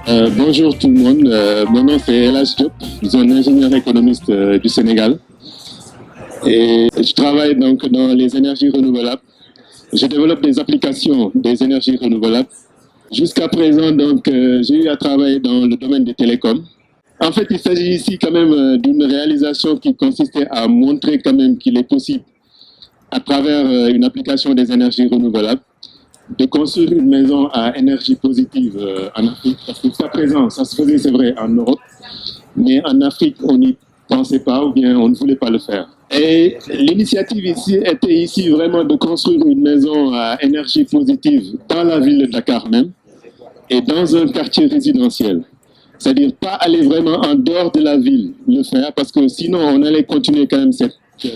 Bonjour tout le monde, mon nom c'est Elas Diop, je suis un ingénieur économiste du Sénégal et je travaille donc dans les énergies renouvelables. Je développe des applications des énergies renouvelables. Jusqu'à présent, donc, j'ai eu à travailler dans le domaine des télécoms. En fait, il s'agit ici quand même d'une réalisation qui consistait à montrer quand même qu'il est possible, à travers une application des énergies renouvelables, de construire une maison à énergie positive en Afrique. Parce que jusqu'à présent, ça se faisait, c'est vrai, en Europe, mais en Afrique, on n'y pensait pas ou bien on ne voulait pas le faire. Et l'initiative ici était ici vraiment de construire une maison à énergie positive dans la ville de Dakar même et dans un quartier résidentiel. C'est-à-dire pas aller vraiment en dehors de la ville le faire parce que sinon on allait continuer quand même cette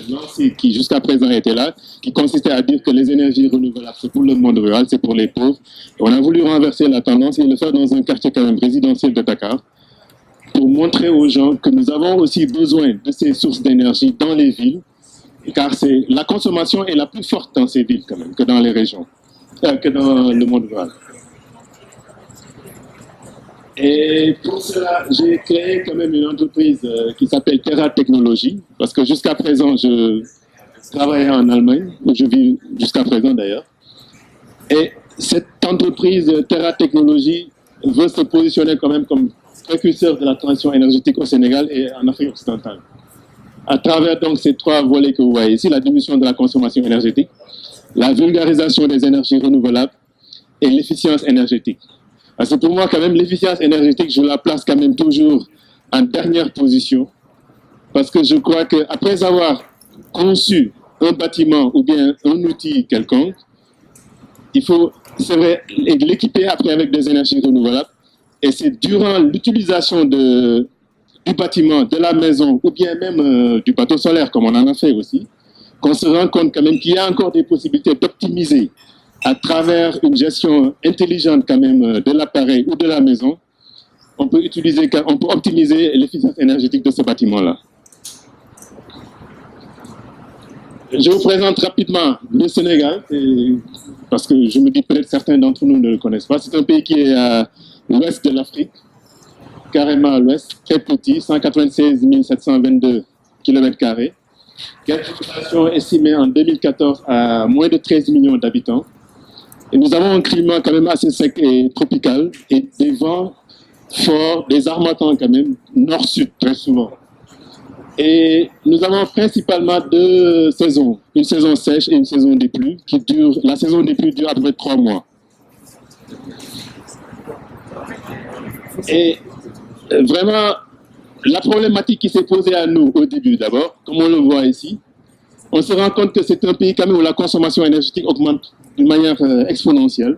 lancée qui jusqu'à présent était là, qui consistait à dire que les énergies renouvelables c'est pour le monde rural, c'est pour les pauvres. Et on a voulu renverser la tendance et le faire dans un quartier quand même résidentiel de Dakar pour montrer aux gens que nous avons aussi besoin de ces sources d'énergie dans les villes, car la consommation est la plus forte dans ces villes quand même que dans les régions, que dans le monde rural. Et pour cela, j'ai créé quand même une entreprise qui s'appelle Terra Technologies, parce que jusqu'à présent, je travaillais en Allemagne, où je vis jusqu'à présent d'ailleurs. Et cette entreprise Terra Technologies veut se positionner quand même comme précurseur de la transition énergétique au Sénégal et en Afrique occidentale. À travers donc ces trois volets que vous voyez ici, la diminution de la consommation énergétique, la vulgarisation des énergies renouvelables et l'efficience énergétique. Parce que pour moi, quand même, l'efficience énergétique, je la place quand même toujours en dernière position. Parce que je crois qu'après avoir conçu un bâtiment ou bien un outil quelconque, il faut, c'est vrai, l'équiper après avec des énergies renouvelables. Et c'est durant l'utilisation du bâtiment, de la maison ou bien même du bateau solaire, comme on en a fait aussi, qu'on se rend compte quand même qu'il y a encore des possibilités d'optimiser à travers une gestion intelligente quand même de l'appareil ou de la maison, on peut optimiser l'efficience énergétique de ce bâtiment-là. Je vous présente rapidement le Sénégal, parce que je me dis peut-être certains d'entre nous ne le connaissent pas. C'est un pays qui est à l'ouest de l'Afrique, carrément à l'ouest, très petit, 196 722 km², qui a une population estimée en 2014 à moins de 13 millions d'habitants. Et nous avons un climat quand même assez sec et tropical, et des vents forts, des harmattan quand même, nord-sud très souvent. Et nous avons principalement deux saisons, une saison sèche et une saison des pluies, la saison des pluies dure à peu près 3 mois. Et vraiment, la problématique qui s'est posée à nous au début d'abord, comme on le voit ici, on se rend compte que c'est un pays quand même où la consommation énergétique augmente d'une manière exponentielle.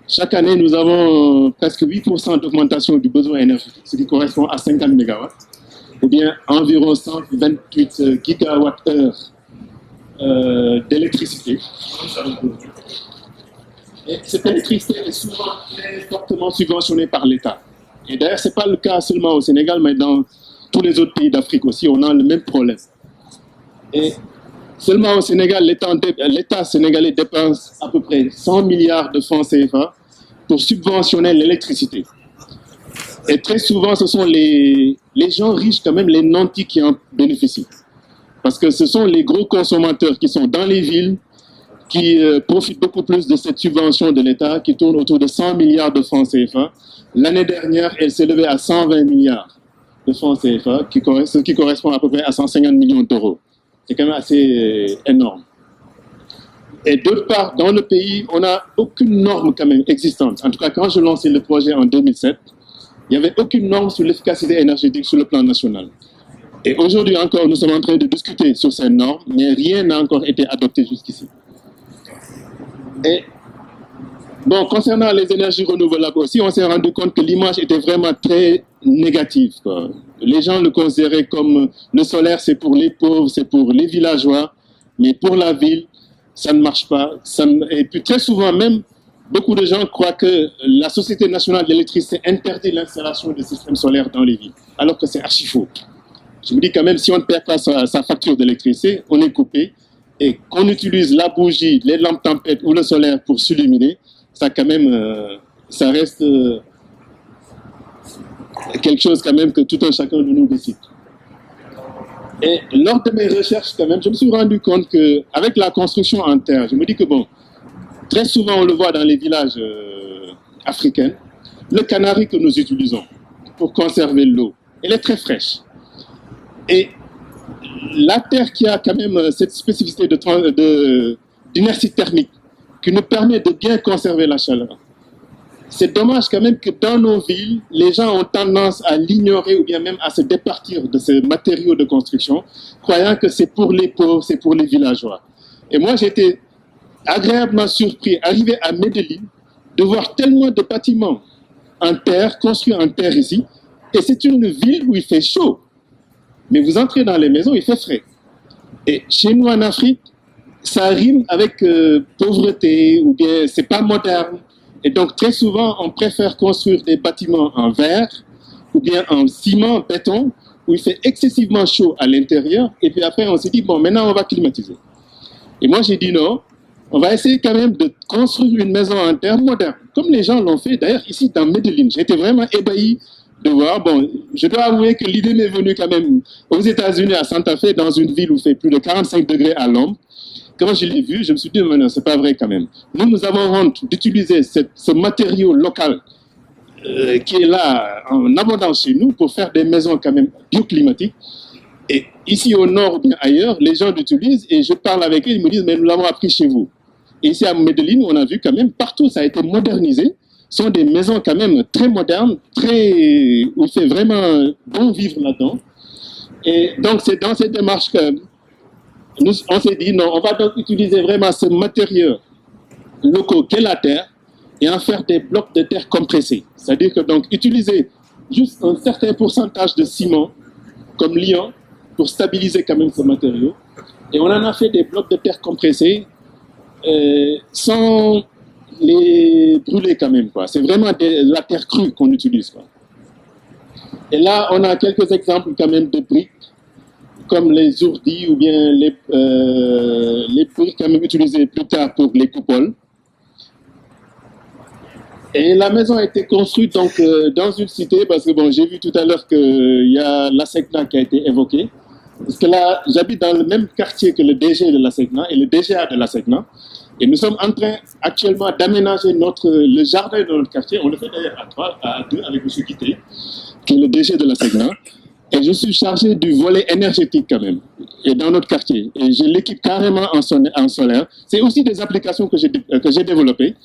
Chaque année, nous avons presque 8% d'augmentation du besoin énergétique, ce qui correspond à 50 MW, ou bien environ 128 gigawattheures d'électricité. Et cette électricité est souvent très fortement subventionnée par l'État. Et d'ailleurs, ce n'est pas le cas seulement au Sénégal, mais dans tous les autres pays d'Afrique aussi, on a le même problème. Et seulement au Sénégal, l'État sénégalais dépense à peu près 100 milliards de francs CFA pour subventionner l'électricité. Et très souvent, ce sont les gens riches, quand même, les nantis qui en bénéficient. Parce que ce sont les gros consommateurs qui sont dans les villes, qui profitent beaucoup plus de cette subvention de l'État, qui tourne autour de 100 milliards de francs CFA. L'année dernière, elle s'est levée à 120 milliards de francs CFA, ce qui correspond à peu près à 150 millions d'euros. C'est quand même assez énorme. Et d'autre part, dans le pays, on n'a aucune norme quand même existante. En tout cas, quand je lançais le projet en 2007, il n'y avait aucune norme sur l'efficacité énergétique sur le plan national. Et aujourd'hui encore, nous sommes en train de discuter sur ces normes, mais rien n'a encore été adopté jusqu'ici. Et bon, concernant les énergies renouvelables aussi, on s'est rendu compte que l'image était vraiment très négative, quoi. Les gens le considéraient comme le solaire, c'est pour les pauvres, c'est pour les villageois, mais pour la ville, ça ne marche pas. Et puis très souvent même, beaucoup de gens croient que la Société nationale d'électricité interdit l'installation de systèmes solaires dans les villes, alors que c'est archi faux. Je me dis quand même, si on ne perd pas sa facture d'électricité, on est coupé, et qu'on utilise la bougie, les lampes tempêtes ou le solaire pour s'illuminer, ça quand même, ça reste quelque chose quand même que tout un chacun de nous décide. Et lors de mes recherches quand même, je me suis rendu compte qu'avec la construction en terre, je me dis que bon, très souvent on le voit dans les villages africains, le canari que nous utilisons pour conserver l'eau, elle est très fraîche. Et la terre qui a quand même cette spécificité d'inertie thermique qui nous permet de bien conserver la chaleur. C'est dommage quand même que dans nos villes, les gens ont tendance à l'ignorer ou bien même à se départir de ces matériaux de construction, croyant que c'est pour les pauvres, c'est pour les villageois. Et moi, j'ai été agréablement surpris, arrivé à Medellín, de voir tellement de bâtiments en terre, construits en terre ici, et c'est une ville où il fait chaud. Mais vous entrez dans les maisons, il fait frais. Et chez nous en Afrique, ça rime avec pauvreté, ou bien c'est pas moderne. Et donc très souvent, on préfère construire des bâtiments en verre, ou bien en ciment, béton, où il fait excessivement chaud à l'intérieur, et puis après on s'est dit, bon, maintenant on va climatiser. Et moi j'ai dit non, on va essayer quand même de construire une maison en terre moderne, comme les gens l'ont fait d'ailleurs ici dans Medellín. J'étais vraiment ébahi de voir. Bon, je dois avouer que l'idée m'est venue quand même aux États-Unis, à Santa Fe, dans une ville où il fait plus de 45 degrés à l'ombre. Quand je l'ai vu, je me suis dit, mais non, c'est pas vrai quand même. Nous avons honte d'utiliser ce matériau local qui est là en abondance chez nous pour faire des maisons quand même bioclimatiques. Et ici au nord ou bien ailleurs, les gens l'utilisent et je parle avec eux, ils me disent, mais nous l'avons appris chez vous. Et ici à Medellín, on a vu quand même partout, ça a été modernisé. Ce sont des maisons quand même très modernes, où il fait vraiment bon vivre là-dedans. Et donc c'est dans cette démarche que on s'est dit, non, on va donc utiliser vraiment ce matériau locaux qu'est la terre et en faire des blocs de terre compressés. C'est-à-dire que donc utiliser juste un certain pourcentage de ciment comme liant pour stabiliser quand même ce matériau. Et on en a fait des blocs de terre compressés sans les brûler quand même, quoi. C'est vraiment la terre crue qu'on utilise, quoi. Et là, on a quelques exemples quand même de briques, comme les ourdis ou bien les briques quand même utilisées plus tard pour les coupoles. Et la maison a été construite donc dans une cité, parce que bon, j'ai vu tout à l'heure qu'il y a la SECNA qui a été évoquée. Parce que là, j'habite dans le même quartier que le DG de la SECNA et le DGA de la SECNA. Et nous sommes en train actuellement d'aménager le jardin de notre quartier. On le fait d'ailleurs à deux avec M. Guité, qui est le DG de la SECNA. Et je suis chargé du volet énergétique quand même, et dans notre quartier. Et je l'équipe carrément en solaire. C'est aussi des applications que j'ai développées.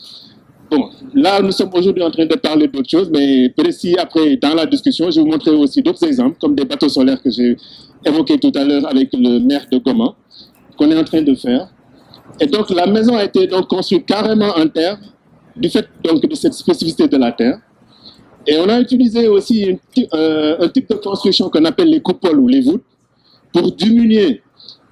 Bon, là, nous sommes aujourd'hui en train de parler d'autres choses, mais peut-être si après, dans la discussion, je vais vous montrer aussi d'autres exemples, comme des bateaux solaires que j'ai évoqués tout à l'heure avec le maire de Goma, qu'on est en train de faire. Et donc, la maison a été donc construite carrément en terre, du fait donc de cette spécificité de la terre. Et on a utilisé aussi un type de construction qu'on appelle les coupoles ou les voûtes pour diminuer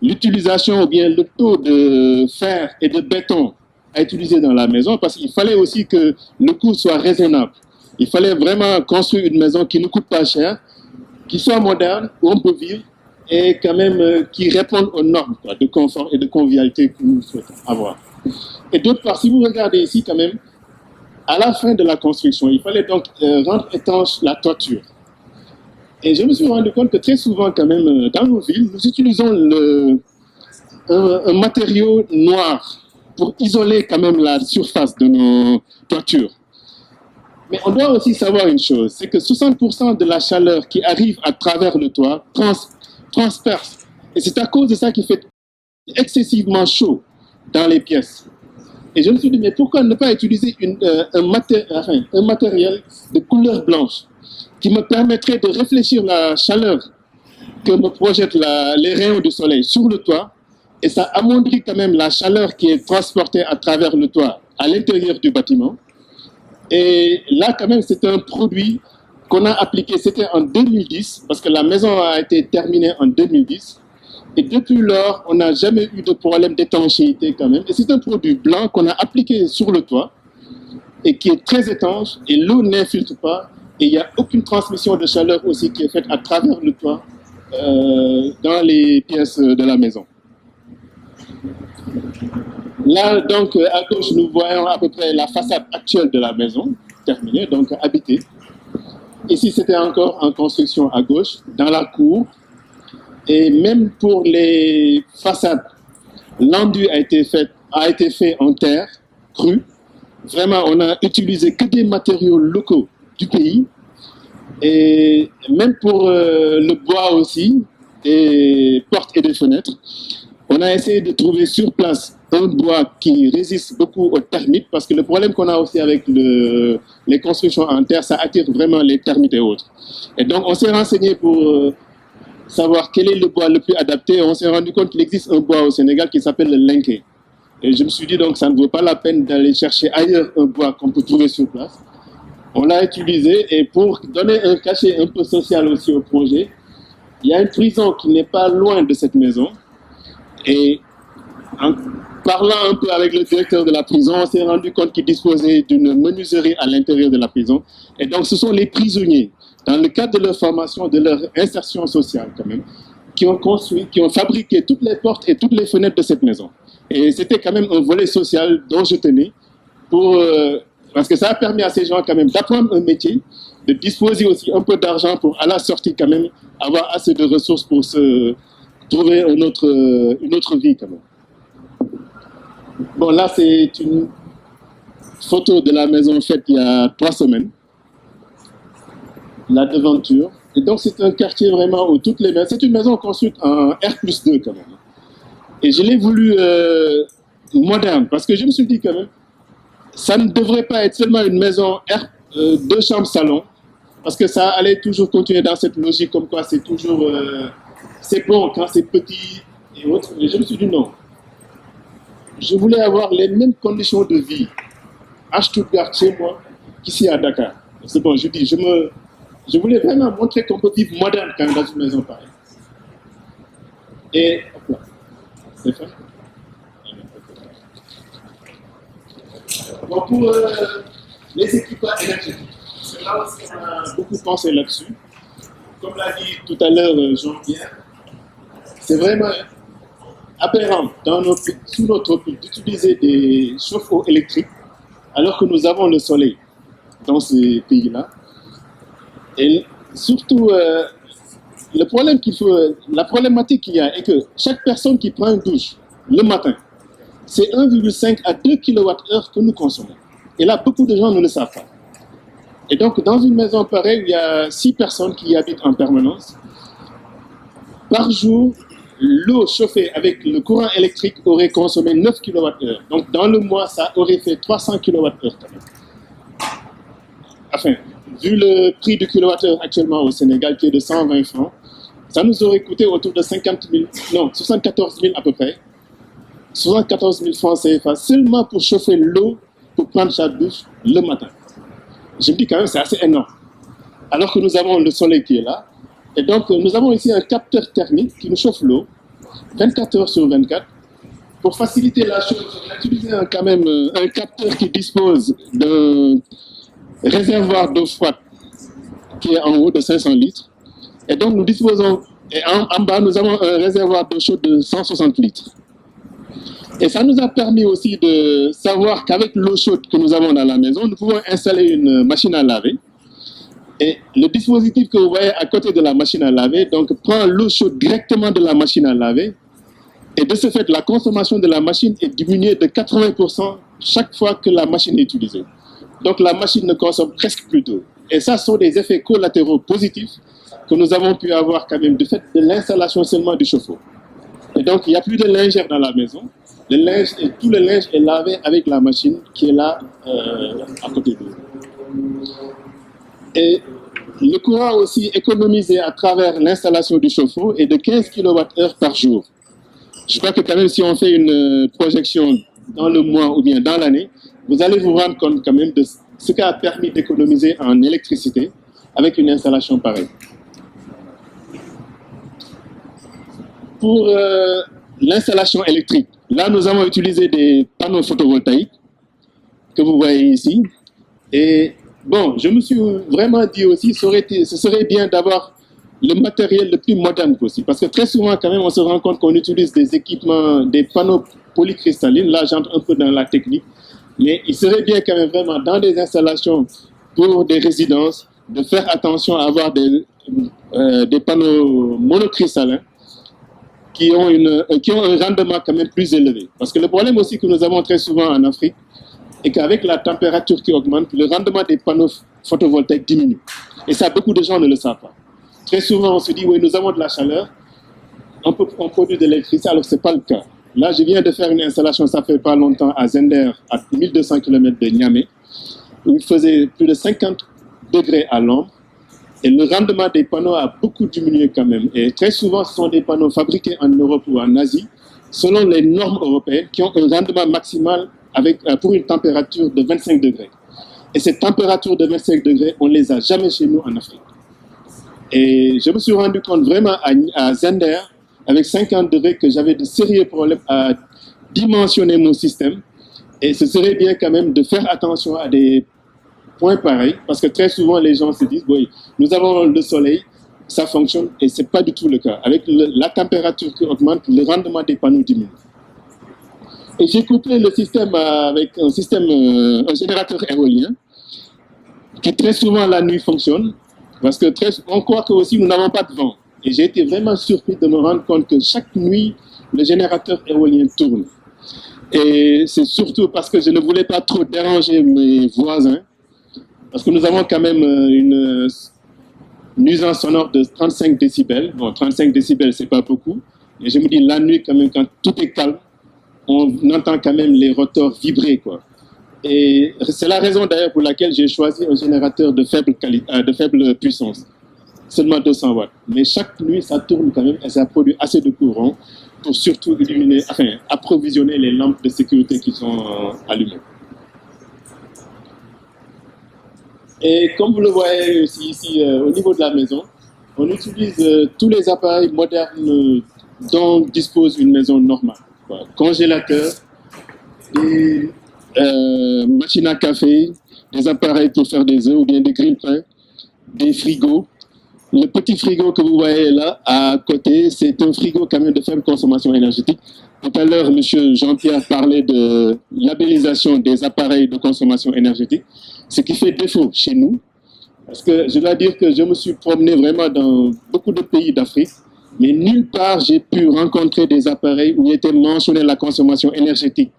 l'utilisation ou bien le taux de fer et de béton à utiliser dans la maison, parce qu'il fallait aussi que le coût soit raisonnable. Il fallait vraiment construire une maison qui ne coûte pas cher, qui soit moderne, où on peut vivre et quand même qui réponde aux normes, quoi, de confort et de convivialité que nous souhaitons avoir. Et d'autre part, si vous regardez ici quand même, à la fin de la construction, il fallait donc rendre étanche la toiture. Et je me suis rendu compte que très souvent, quand même, dans nos villes, nous utilisons un matériau noir pour isoler quand même la surface de nos toitures. Mais on doit aussi savoir une chose, c'est que 60% de la chaleur qui arrive à travers le toit transperce. Et c'est à cause de ça qu'il fait excessivement chaud dans les pièces. Et je me suis dit, mais pourquoi ne pas utiliser un matériel de couleur blanche qui me permettrait de réfléchir la chaleur que me projettent les rayons du soleil sur le toit, et ça amoindrit quand même la chaleur qui est transportée à travers le toit à l'intérieur du bâtiment. Et là, quand même, c'est un produit qu'on a appliqué, c'était en 2010, parce que la maison a été terminée en 2010. Et depuis lors, on n'a jamais eu de problème d'étanchéité quand même. Et c'est un produit blanc qu'on a appliqué sur le toit et qui est très étanche et l'eau n'infiltre pas. Et il n'y a aucune transmission de chaleur aussi qui est faite à travers le toit dans les pièces de la maison. Là, donc, à gauche, nous voyons à peu près la façade actuelle de la maison, terminée, donc habitée. Ici, c'était encore en construction à gauche, dans la cour. Et même pour les façades, l'enduit a été fait en terre crue. Vraiment, on a utilisé que des matériaux locaux du pays. Et même pour le bois aussi, des portes et des fenêtres, on a essayé de trouver sur place un bois qui résiste beaucoup aux termites, parce que le problème qu'on a aussi avec les constructions en terre, ça attire vraiment les termites et autres. Et donc, on s'est renseigné pour savoir quel est le bois le plus adapté. On s'est rendu compte qu'il existe un bois au Sénégal qui s'appelle le lenké. Et je me suis dit donc ça ne vaut pas la peine d'aller chercher ailleurs un bois qu'on peut trouver sur place. On l'a utilisé, et pour donner un cachet un peu social aussi au projet, il y a une prison qui n'est pas loin de cette maison. Et en parlant un peu avec le directeur de la prison, on s'est rendu compte qu'il disposait d'une menuiserie à l'intérieur de la prison. Et donc ce sont les prisonniers, dans le cadre de leur formation, de leur insertion sociale quand même, qui ont fabriqué toutes les portes et toutes les fenêtres de cette maison. Et c'était quand même un volet social dont je tenais, parce que ça a permis à ces gens quand même d'apprendre un métier, de disposer aussi un peu d'argent pour à la sortie quand même avoir assez de ressources pour se trouver une autre vie quand même. Bon, là c'est une photo de la maison faite il y a 3 semaines, la devanture. Et donc c'est un quartier vraiment où toutes les maisons, c'est une maison construite en R+2 quand même. Et je l'ai voulu moderne, parce que je me suis dit quand même, ça ne devrait pas être seulement une maison 2 chambres salon, parce que ça allait toujours continuer dans cette logique comme quoi c'est toujours, c'est bon quand c'est petit et autres. Et je me suis dit non, je voulais avoir les mêmes conditions de vie à Stuttgart chez moi qu'ici à Dakar. C'est bon, je dis, je voulais vraiment montrer qu'on peut vivre moderne quand même dans une maison pareille. Et hop là, c'est fait. Bon, pour les équipements énergétiques, c'est là aussi on a beaucoup pensé là-dessus. Comme l'a dit tout à l'heure Jean-Pierre, c'est vraiment aberrant sous nos tropiques d'utiliser des chauffe-eau électriques alors que nous avons le soleil dans ces pays-là. Et surtout, la problématique qu'il y a est que chaque personne qui prend une douche le matin, c'est 1,5 à 2 kWh que nous consommons. Et là, beaucoup de gens ne le savent pas. Et donc, dans une maison pareille, il y a 6 personnes qui y habitent en permanence. Par jour, l'eau chauffée avec le courant électrique aurait consommé 9 kWh. Donc, dans le mois, ça aurait fait 300 kWh quand même. Enfin, vu le prix du kilowattheure actuellement au Sénégal, qui est de 120 francs, ça nous aurait coûté autour de 74 000 à peu près. 74 000 francs CFA seulement pour chauffer l'eau pour prendre sa douche le matin. Je me dis quand même c'est assez énorme. Alors que nous avons le soleil qui est là. Et donc nous avons ici un capteur thermique qui nous chauffe l'eau 24 heures sur 24. Pour faciliter la chose, on a utilisé quand même un capteur qui dispose d'un réservoir d'eau froide qui est en haut de 500 litres. Et donc nous disposons, et en bas nous avons un réservoir d'eau chaude de 160 litres. Et ça nous a permis aussi de savoir qu'avec l'eau chaude que nous avons dans la maison, nous pouvons installer une machine à laver. Et le dispositif que vous voyez à côté de la machine à laver, donc prend l'eau chaude directement de la machine à laver. Et de ce fait, la consommation de la machine est diminuée de 80% chaque fois que la machine est utilisée. Donc la machine ne consomme presque plus d'eau. Et ça sont des effets collatéraux positifs que nous avons pu avoir quand même du fait de l'installation seulement du chauffe-eau. Et donc il n'y a plus de lingère dans la maison. Tout le linge est lavé avec la machine qui est là à côté de nous. Et le courant aussi économisé à travers l'installation du chauffe-eau est de 15 kWh par jour. Je crois que quand même si on fait une projection dans le mois ou bien dans l'année, vous allez vous rendre compte quand même de ce qu'a permis d'économiser en électricité avec une installation pareille. Pour l'installation électrique, là nous avons utilisé des panneaux photovoltaïques que vous voyez ici. Et bon, je me suis vraiment dit aussi, ce serait bien d'avoir le matériel le plus moderne possible. Parce que très souvent, quand même, on se rend compte qu'on utilise des équipements, des panneaux polycristallines. Là, j'entre un peu dans la technique. Mais il serait bien quand même vraiment dans des installations pour des résidences de faire attention à avoir des panneaux monocristallins qui ont un rendement quand même plus élevé. Parce que le problème aussi que nous avons très souvent en Afrique est qu'avec la température qui augmente, le rendement des panneaux photovoltaïques diminue. Et ça, beaucoup de gens ne le savent pas. Très souvent, on se dit, oui, nous avons de la chaleur, on produit de l'électricité, alors que ce n'est pas le cas. Là, je viens de faire une installation, ça fait pas longtemps, à Zender, à 1200 km de Niamey, où il faisait plus de 50 degrés à l'ombre. Et le rendement des panneaux a beaucoup diminué quand même. Et très souvent, ce sont des panneaux fabriqués en Europe ou en Asie, selon les normes européennes, qui ont un rendement maximal pour une température de 25 degrés. Et cette température de 25 degrés, on ne les a jamais chez nous en Afrique. Et je me suis rendu compte vraiment à Zender, avec 50 degrés, que j'avais de sérieux problèmes à dimensionner mon système. Et ce serait bien quand même de faire attention à des points pareils, parce que très souvent les gens se disent, oui, nous avons le soleil, ça fonctionne, et ce n'est pas du tout le cas. Avec la température qui augmente, le rendement des panneaux diminue. Et j'ai couplé le système avec un générateur éolien, qui très souvent la nuit fonctionne, parce que on croit que aussi nous n'avons pas de vent. Et j'ai été vraiment surpris de me rendre compte que chaque nuit, le générateur éolien tourne. Et c'est surtout parce que je ne voulais pas trop déranger mes voisins, parce que nous avons quand même une nuisance sonore de 35 décibels. Bon, 35 décibels, c'est pas beaucoup. Et je me dis, la nuit, quand même, quand tout est calme, on entend quand même les rotors vibrer, quoi. Et c'est la raison d'ailleurs pour laquelle j'ai choisi un générateur de faible puissance, seulement 200 watts. Mais chaque nuit, ça tourne quand même et ça produit assez de courant pour surtout approvisionner les lampes de sécurité qui sont allumées. Et comme vous le voyez aussi ici, au niveau de la maison, on utilise tous les appareils modernes dont dispose une maison normale. Quoi. Congélateur, des machines à café, des appareils pour faire des œufs ou bien des grille-pains, des frigos. Le petit frigo que vous voyez là, à côté, c'est un frigo quand même de faible consommation énergétique. Tout à l'heure, M. Jean-Pierre parlait de labellisation des appareils de consommation énergétique, ce qui fait défaut chez nous. Parce que je dois dire que je me suis promené vraiment dans beaucoup de pays d'Afrique, mais nulle part j'ai pu rencontrer des appareils où il était mentionné la consommation énergétique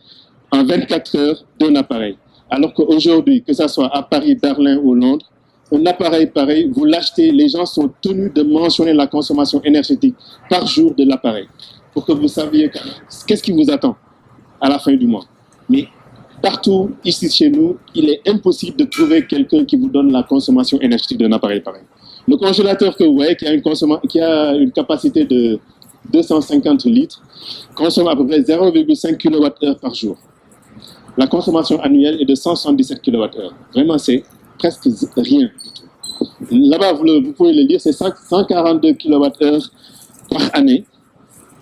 en 24 heures d'un appareil. Alors qu'aujourd'hui, que ce soit à Paris, Berlin ou Londres, un appareil pareil, vous l'achetez, les gens sont tenus de mentionner la consommation énergétique par jour de l'appareil, pour que vous saviez qu'est-ce qui vous attend à la fin du mois. Mais partout, ici chez nous, il est impossible de trouver quelqu'un qui vous donne la consommation énergétique d'un appareil pareil. Le congélateur que vous voyez, qui a une capacité de 250 litres, consomme à peu près 0,5 kWh par jour. La consommation annuelle est de 177 kWh. Vraiment, c'est presque rien du tout. Là-bas, vous pouvez le lire, c'est 142 kWh par année.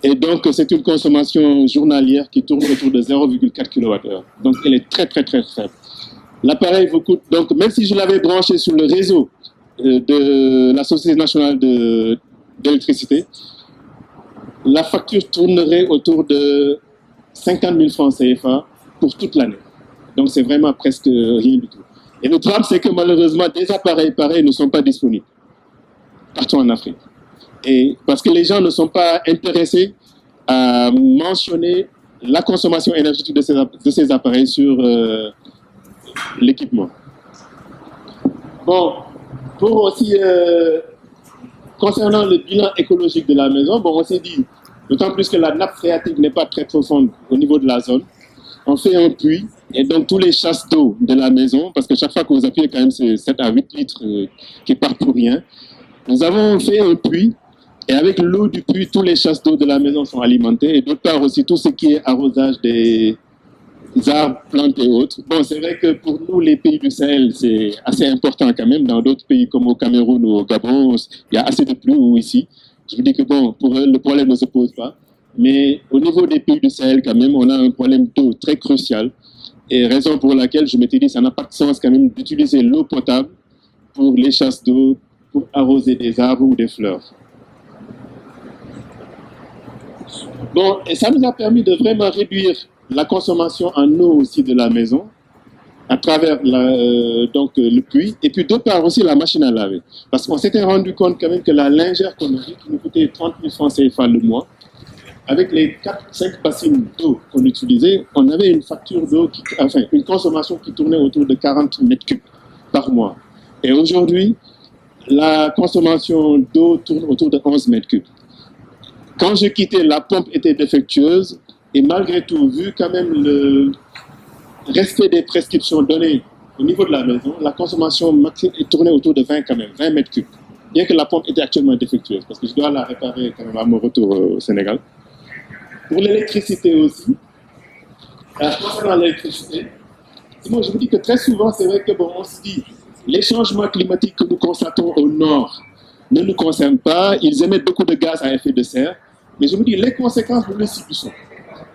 Et donc, c'est une consommation journalière qui tourne autour de 0,4 kWh. Donc, elle est très, très, très faible. L'appareil vous coûte, donc, même si je l'avais branché sur le réseau de la Société nationale d'électricité, la facture tournerait autour de 50 000 francs CFA pour toute l'année. Donc, c'est vraiment presque rien du tout. Et le drame, c'est que malheureusement, des appareils pareils ne sont pas disponibles partout en Afrique. Et parce que les gens ne sont pas intéressés à mentionner la consommation énergétique de ces appareils sur l'équipement. Bon, pour aussi, concernant le bilan écologique de la maison, bon, on s'est dit, d'autant plus que la nappe phréatique n'est pas très profonde au niveau de la zone, on fait un puits, et donc tous les chasses d'eau de la maison, parce que chaque fois que vous appuyez quand même, c'est 7 à 8 litres qui partent pour rien, nous avons fait un puits, et avec l'eau du puits, tous les chasses d'eau de la maison sont alimentés, et d'autre part aussi tout ce qui est arrosage des arbres, plantes et autres. Bon, c'est vrai que pour nous, les pays du Sahel, c'est assez important quand même. Dans d'autres pays comme au Cameroun ou au Gabon, il y a assez de pluie ou ici. Je me dis que bon, pour eux, le problème ne se pose pas. Mais au niveau des pays du Sahel, quand même, on a un problème d'eau très crucial. Et raison pour laquelle je m'étais dit, ça n'a pas de sens quand même d'utiliser l'eau potable pour les chasses d'eau, pour arroser des arbres ou des fleurs. Bon, et ça nous a permis de vraiment réduire la consommation en eau aussi de la maison. à travers le puits, et puis d'autre part aussi la machine à laver. Parce qu'on s'était rendu compte quand même que la lingère qu'on avait, qui nous coûtait 30 000 francs CFA le mois, avec les 4-5 bassines d'eau qu'on utilisait, on avait une facture d'eau, enfin une consommation qui tournait autour de 40 mètres cubes par mois. Et aujourd'hui, la consommation d'eau tourne autour de 11 mètres cubes. Quand je quittais, la pompe était défectueuse, et malgré tout, vu quand même le respect des prescriptions données au niveau de la maison, la consommation maximale est tournée autour de 20 quand même, 20 mètres cubes. Bien que la pompe était actuellement défectueuse, parce que je dois la réparer quand même à mon retour au Sénégal. Pour l'électricité aussi, concernant l'électricité, moi je vous dis que très souvent, c'est vrai que bon, on se dit, les changements climatiques que nous constatons au nord ne nous concernent pas, ils émettent beaucoup de gaz à effet de serre, mais je me dis, les conséquences, nous les subissons.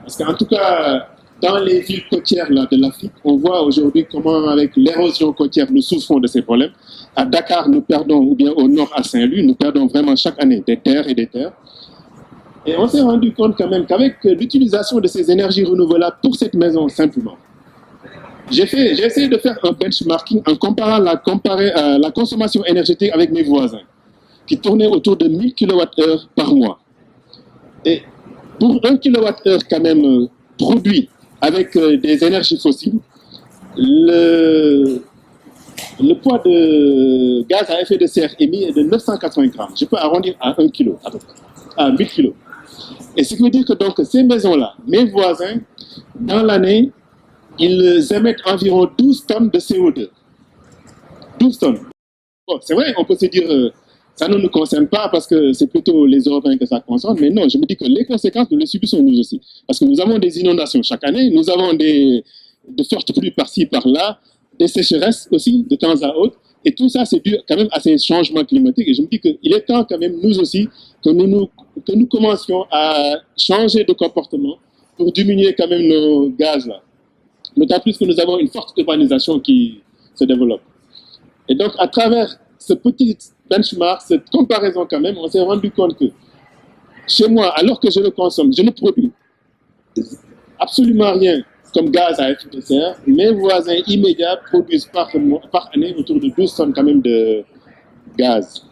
Parce qu'en tout cas, dans les villes côtières là, de l'Afrique, on voit aujourd'hui comment, avec l'érosion côtière, nous souffrons de ces problèmes. À Dakar, nous perdons, ou bien au nord à Saint-Louis, nous perdons vraiment chaque année des terres et des terres. Et on s'est rendu compte quand même qu'avec l'utilisation de ces énergies renouvelables pour cette maison, simplement, j'ai essayé de faire un benchmarking en comparant la consommation énergétique avec mes voisins, qui tournaient autour de 1000 kWh par mois. Et pour 1 kWh quand même produit avec des énergies fossiles, le poids de gaz à effet de serre émis est de 980 grammes. Je peux arrondir à 1 kg, à 1000 kg. Et ce qui veut dire que donc ces maisons-là, mes voisins, dans l'année, ils émettent environ 12 tonnes de CO2. 12 tonnes. Bon, c'est vrai, on peut se dire, ça ne nous concerne pas parce que c'est plutôt les Européens que ça concerne, mais non, je me dis que les conséquences, nous les subissons nous aussi. Parce que nous avons des inondations chaque année, nous avons de fortes pluies par-ci, par-là, des sécheresses aussi, de temps à autre, et tout ça, c'est dû quand même à ces changements climatiques. Et je me dis qu'il est temps quand même, nous aussi, que nous commencions à changer de comportement pour diminuer quand même nos gaz là. D'autant plus que nous avons une forte urbanisation qui se développe. Et donc, à travers ce petit benchmark, cette comparaison quand même, on s'est rendu compte que chez moi, alors que je le consomme, je ne produis absolument rien comme gaz à effet de serre. Mes voisins immédiats produisent par année autour de 12 tonnes quand même de gaz.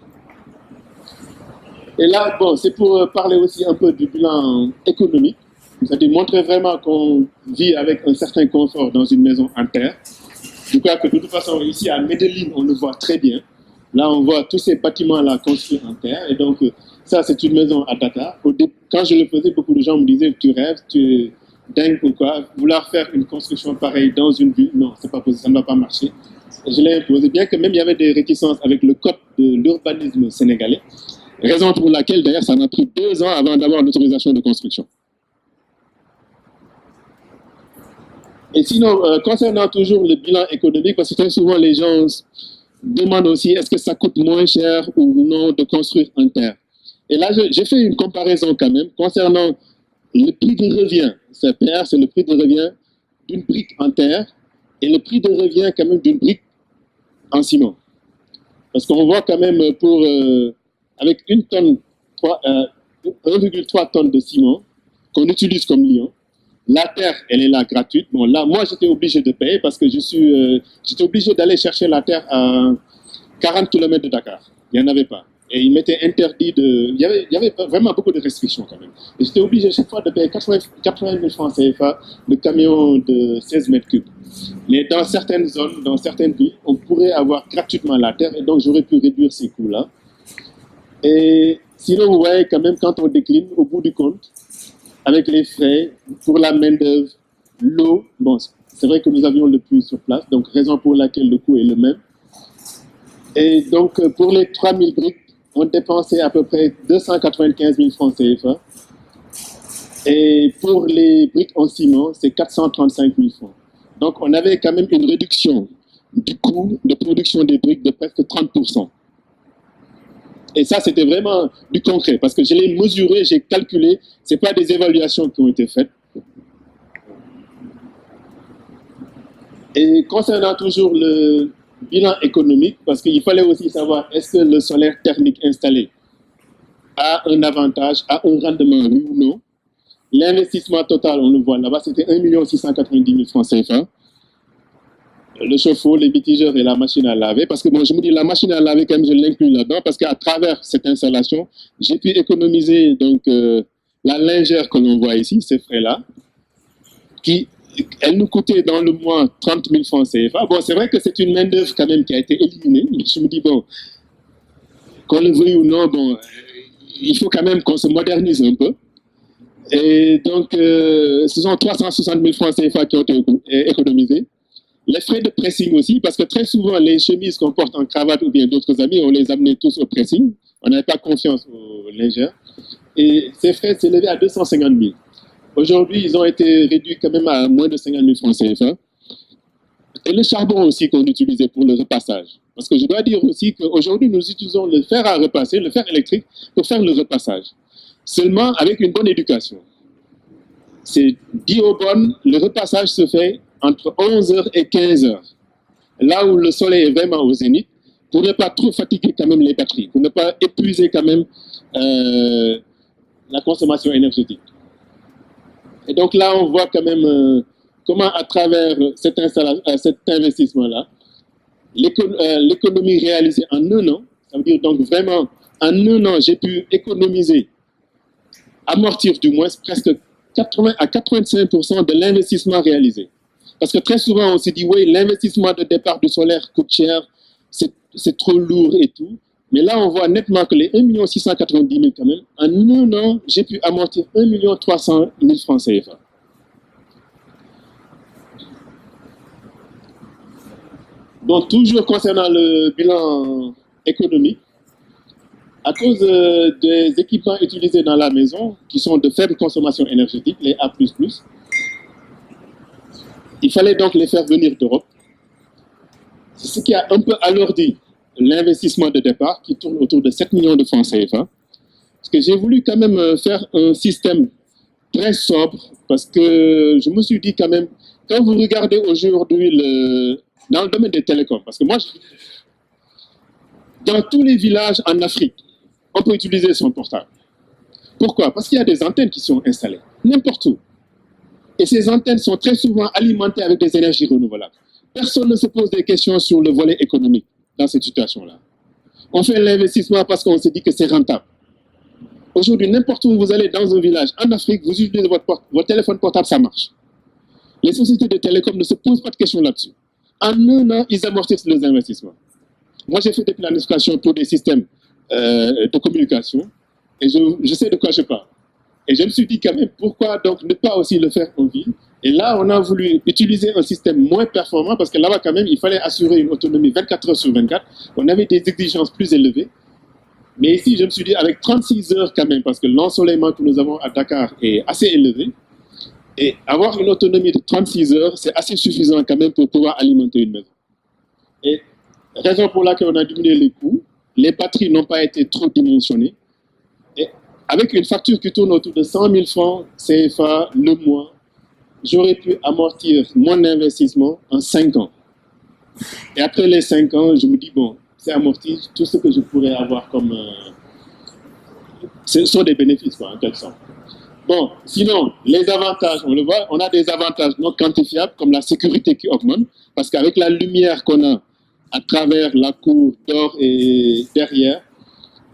Et là, bon, c'est pour parler aussi un peu du bilan économique, c'est-à-dire montrer vraiment qu'on vit avec un certain confort dans une maison en terre. Je crois que de toute façon, ici à Medellín, on le voit très bien. Là, on voit tous ces bâtiments-là construits en terre. Et donc, ça, c'est une maison à Dakar. Quand je le faisais, beaucoup de gens me disaient, tu rêves, tu es dingue ou quoi. Vouloir faire une construction pareille dans une ville, non, c'est pas possible, ça ne va pas marcher. Et je l'ai imposé, bien que même il y avait des réticences avec le code de l'urbanisme sénégalais. Raison pour laquelle, d'ailleurs, ça m'a pris 2 ans avant d'avoir l'autorisation de construction. Et sinon, concernant toujours le bilan économique, parce que très souvent les gens demandent aussi est-ce que ça coûte moins cher ou non de construire en terre. Et là, j'ai fait une comparaison quand même concernant le prix de revient. CPR, c'est le prix de revient d'une brique en terre et le prix de revient quand même d'une brique en ciment. Parce qu'on voit quand même avec 1,3 tonnes de ciment qu'on utilise comme liant, la terre, elle est là gratuite. Bon, là, moi, j'étais obligé de payer parce que j'étais obligé d'aller chercher la terre à 40 km de Dakar. Il n'y en avait pas. Et il m'était interdit de... Il y avait vraiment beaucoup de restrictions quand même. Et j'étais obligé chaque fois de payer 80 000 francs CFA le camion de 16 mètres cubes. Mais dans certaines zones, dans certaines villes, on pourrait avoir gratuitement la terre et donc j'aurais pu réduire ces coûts-là. Et sinon, vous voyez quand même, quand on décline, au bout du compte, avec les frais, pour la main-d'œuvre, l'eau, bon, c'est vrai que nous avions le puits sur place, donc raison pour laquelle le coût est le même. Et donc, pour les 3000 briques, on dépensait à peu près 295 000 francs CFA. Et pour les briques en ciment, c'est 435 000 francs. Donc, on avait quand même une réduction du coût de production des briques de presque 30%. Et ça, c'était vraiment du concret, parce que je l'ai mesuré, j'ai calculé, ce n'est pas des évaluations qui ont été faites. Et concernant toujours le bilan économique, parce qu'il fallait aussi savoir, est-ce que le solaire thermique installé a un avantage, a un rendement, oui ou non. L'investissement total, on le voit là-bas, c'était 1 690 000 francs CFA. le chauffe-eau, les mitigeurs et la machine à laver. Parce que bon, je me dis, la machine à laver, quand même, je l'inclus là-dedans, parce qu'à travers cette installation, j'ai pu économiser donc, la lingère que l'on voit ici, ces frais-là, qui, elle nous coûtait dans le mois 30 000 francs CFA. Bon, c'est vrai que c'est une main-d'œuvre quand même qui a été éliminée, mais je me dis, bon, qu'on le veuille ou non, bon, il faut quand même qu'on se modernise un peu. Et donc, ce sont 360 000 francs CFA qui ont été économisés. Les frais de pressing aussi, parce que très souvent, les chemises qu'on porte en cravate ou bien d'autres amis, on les amenait tous au pressing. On n'avait pas confiance aux lingères. Et ces frais s'élevaient à 250 000. Aujourd'hui, ils ont été réduits quand même à moins de 50 000 francs CFA. Et le charbon aussi qu'on utilisait pour le repassage. Parce que je dois dire aussi qu'aujourd'hui, nous utilisons le fer à repasser, le fer électrique, pour faire le repassage. Seulement avec une bonne éducation. C'est dit aux bonnes, le repassage se fait entre 11h et 15h. Là où le soleil est vraiment au zénith, pour ne pas trop fatiguer quand même les batteries, pour ne pas épuiser quand même la consommation énergétique. Et donc là, on voit quand même comment à travers cet investissement-là, l'économie réalisée en un an, ça veut dire donc vraiment en un an, j'ai pu économiser, amortir du moins presque 80 à 85% de l'investissement réalisé. Parce que très souvent, on se dit, oui, l'investissement de départ du solaire coûte cher, c'est trop lourd et tout. Mais là, on voit nettement que les 1 690 000 quand même, en un an, j'ai pu amortir 1 300 000 francs CFA. Donc, toujours concernant le bilan économique, à cause des équipements utilisés dans la maison, qui sont de faible consommation énergétique, les A++, il fallait donc les faire venir d'Europe. C'est ce qui a un peu alourdi l'investissement de départ, qui tourne autour de 7 millions de francs CFA. Parce que j'ai voulu quand même faire un système très sobre, parce que je me suis dit quand même, quand vous regardez aujourd'hui dans le domaine des télécoms, parce que moi, dans tous les villages en Afrique, on peut utiliser son portable. Pourquoi? Parce qu'il y a des antennes qui sont installées, n'importe où. Et ces antennes sont très souvent alimentées avec des énergies renouvelables. Personne ne se pose des questions sur le volet économique dans cette situation-là. On fait l'investissement parce qu'on se dit que c'est rentable. Aujourd'hui, n'importe où vous allez dans un village en Afrique, vous utilisez votre téléphone portable, ça marche. Les sociétés de télécom ne se posent pas de questions là-dessus. En un an, ils amortissent les investissements. Moi, j'ai fait des planifications pour des systèmes de communication et je sais de quoi je parle. Et je me suis dit quand même, pourquoi donc ne pas aussi le faire en ville? Et là, on a voulu utiliser un système moins performant parce que là-bas, quand même, il fallait assurer une autonomie 24 heures sur 24. On avait des exigences plus élevées. Mais ici, je me suis dit, avec 36 heures quand même, parce que l'ensoleillement que nous avons à Dakar est assez élevé, et avoir une autonomie de 36 heures, c'est assez suffisant quand même pour pouvoir alimenter une maison. Et raison pour laquelle on a diminué les coûts, les batteries n'ont pas été trop dimensionnées. Et avec une facture qui tourne autour de 100 000 francs CFA le mois, j'aurais pu amortir mon investissement en 5 ans. Et après les 5 ans, je me dis, bon, c'est amorti, tout ce que je pourrais avoir comme... ce sont des bénéfices, quoi, en quelque sorte. Bon, sinon, les avantages, on le voit, on a des avantages non quantifiables, comme la sécurité qui augmente, parce qu'avec la lumière qu'on a à travers la cour d'or et derrière,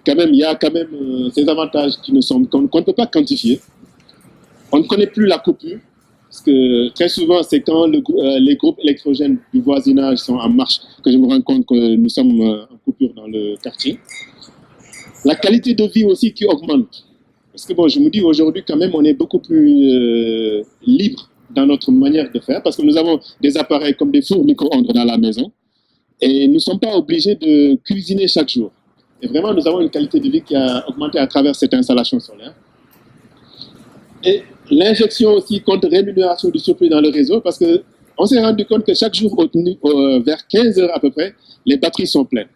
quand même, il y a quand même ces avantages qu'on ne peut pas quantifier. On ne connaît plus la coupure, parce que très souvent, c'est quand les groupes électrogènes du voisinage sont en marche que je me rends compte que nous sommes en coupure dans le quartier. La qualité de vie aussi qui augmente. Parce que bon, je me dis aujourd'hui quand même, on est beaucoup plus libre dans notre manière de faire, parce que nous avons des appareils comme des fours micro-ondes dans la maison, et nous ne sommes pas obligés de cuisiner chaque jour. Et vraiment, nous avons une qualité de vie qui a augmenté à travers cette installation solaire. Et l'injection aussi contre rémunération du surplus dans le réseau, parce qu'on s'est rendu compte que chaque jour, vers 15 heures à peu près, les batteries sont pleines.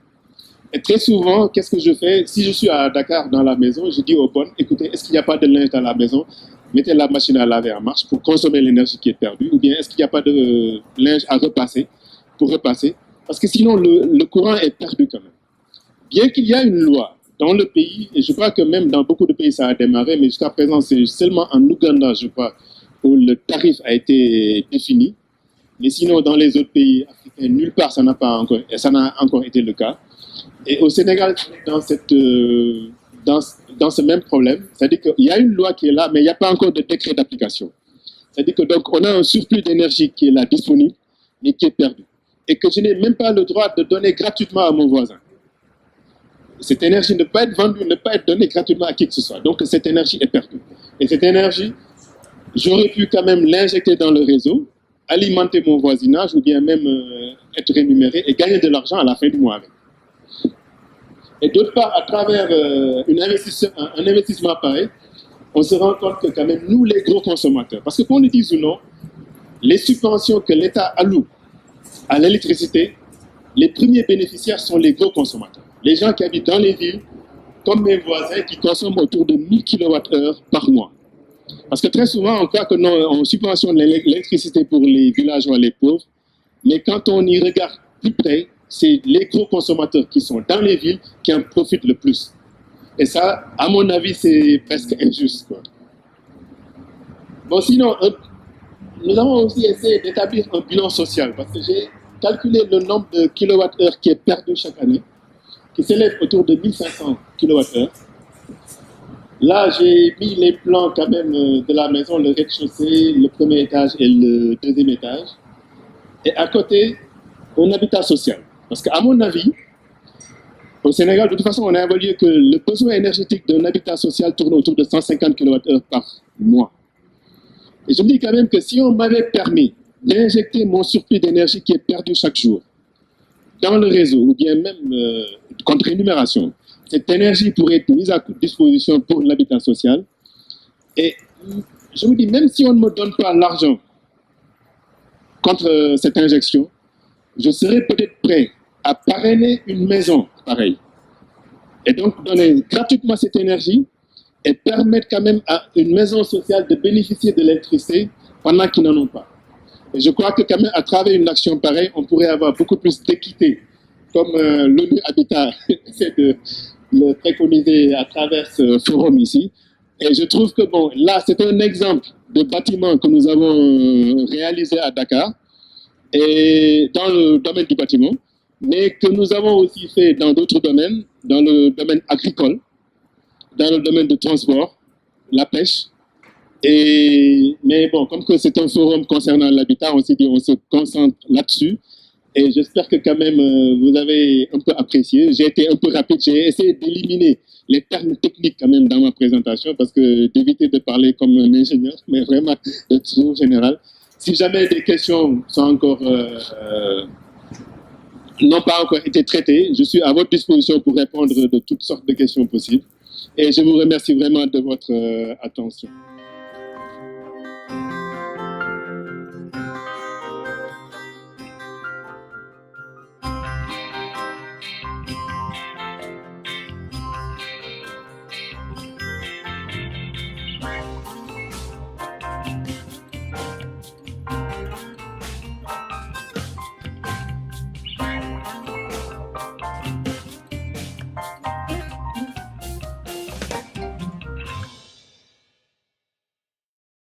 Et très souvent, qu'est-ce que je fais? Si je suis à Dakar dans la maison, je dis aux bonnes, écoutez, est-ce qu'il n'y a pas de linge dans la maison? Mettez la machine à laver en marche pour consommer l'énergie qui est perdue, ou bien est-ce qu'il n'y a pas de linge à repasser pour repasser? Parce que sinon, le courant est perdu quand même. Bien qu'il y a une loi dans le pays, et je crois que même dans beaucoup de pays ça a démarré, mais jusqu'à présent c'est seulement en Ouganda, je crois, où le tarif a été défini. Mais sinon, dans les autres pays africains, nulle part, ça n'a encore été le cas. Et au Sénégal, dans ce même problème, c'est-à-dire qu'il y a une loi qui est là, mais il n'y a pas encore de décret d'application. C'est-à-dire que donc, on a un surplus d'énergie qui est là, disponible, mais qui est perdu. Et que je n'ai même pas le droit de donner gratuitement à mon voisin. Cette énergie ne peut pas être vendue, ne peut pas être donnée gratuitement à qui que ce soit. Donc, cette énergie est perdue. Et cette énergie, j'aurais pu quand même l'injecter dans le réseau, alimenter mon voisinage ou bien même être rémunéré et gagner de l'argent à la fin du mois avec. Et d'autre part, à travers un investissement pareil, on se rend compte que quand même nous, les gros consommateurs, parce que qu'on le dise ou non, les subventions que l'État alloue à l'électricité, les premiers bénéficiaires sont les gros consommateurs. Les gens qui habitent dans les villes, comme mes voisins, qui consomment autour de 1000 kWh par mois. Parce que très souvent, on croit que non, on subventionne l'électricité pour les villageois, les pauvres, mais quand on y regarde plus près, c'est les gros consommateurs qui sont dans les villes qui en profitent le plus. Et ça, à mon avis, c'est presque injuste, quoi. Bon, sinon, nous avons aussi essayé d'établir un bilan social, parce que j'ai calculé le nombre de kilowattheures qui est perdu chaque année, qui s'élève autour de 1500 kilowattheures. Là, j'ai mis les plans quand même de la maison, le rez-de-chaussée, le premier étage et le deuxième étage. Et à côté, un habitat social. Parce qu'à mon avis, au Sénégal, de toute façon, on a évalué que le besoin énergétique d'un habitat social tourne autour de 150 kWh par mois. Et je me dis quand même que si on m'avait permis d'injecter mon surplus d'énergie qui est perdu chaque jour dans le réseau, ou bien même contre rémunération, cette énergie pourrait être mise à disposition pour l'habitat social. Et je vous dis, même si on ne me donne pas l'argent contre cette injection, je serais peut-être prêt à parrainer une maison pareille. Et donc donner gratuitement cette énergie et permettre quand même à une maison sociale de bénéficier de l'électricité pendant qu'ils n'en ont pas. Et je crois que quand même à travers une action pareille, on pourrait avoir beaucoup plus d'équité, comme l'ONU Habitat essaie de le préconiser à travers ce forum ici. Et je trouve que bon, là, c'est un exemple de bâtiment que nous avons réalisé à Dakar, et dans le domaine du bâtiment, mais que nous avons aussi fait dans d'autres domaines, dans le domaine agricole, dans le domaine de transport, la pêche. Mais bon, comme que c'est un forum concernant l'habitat, on s'est dit on se concentre là-dessus. Et j'espère que quand même vous avez un peu apprécié. J'ai été un peu rapide, j'ai essayé d'éliminer les termes techniques quand même dans ma présentation parce que d'éviter de parler comme un ingénieur, mais vraiment de tout général. Si jamais des questions sont encore n'ont pas encore été traitées, je suis à votre disposition pour répondre de toutes sortes de questions possibles. Et je vous remercie vraiment de votre attention.